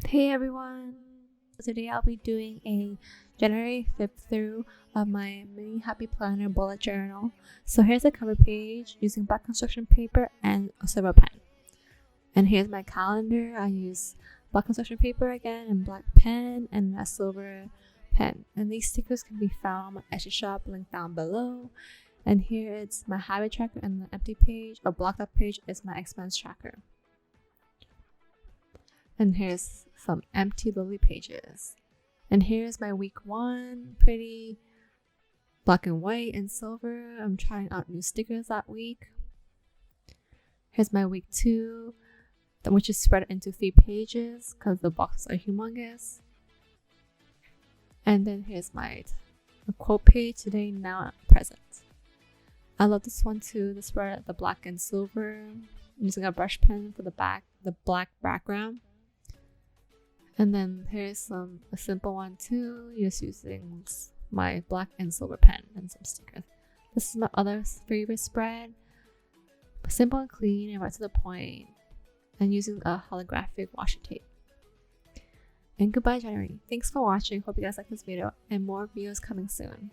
Hey everyone! Today I'll be doing a January 5th through of my mini happy planner bullet journal. So here's the cover page using black construction paper and a silver pen. And here's my calendar. I use black construction paper again and black pen and a silver pen. And these stickers can be found on my Etsy shop, link down below. And here it's my habit tracker, and the empty page or blocked up page is my expense tracker. And here's some empty lily pages. And here's my week 1, pretty black and white and silver. I'm trying out new stickers that week. Here's my week 2, which is spread into 3 pages because the boxes are humongous. And then here's my quote page, today, now, present. I love this one too, the spread, the black and silver. I'm using a brush pen for the black background. And then here's a simple one too, just using my black and silver pen and some stickers. This is my other favorite spread. Simple and clean and right to the point, and using a holographic washi tape. And goodbye January. Thanks for watching. Hope you guys like this video and more videos coming soon.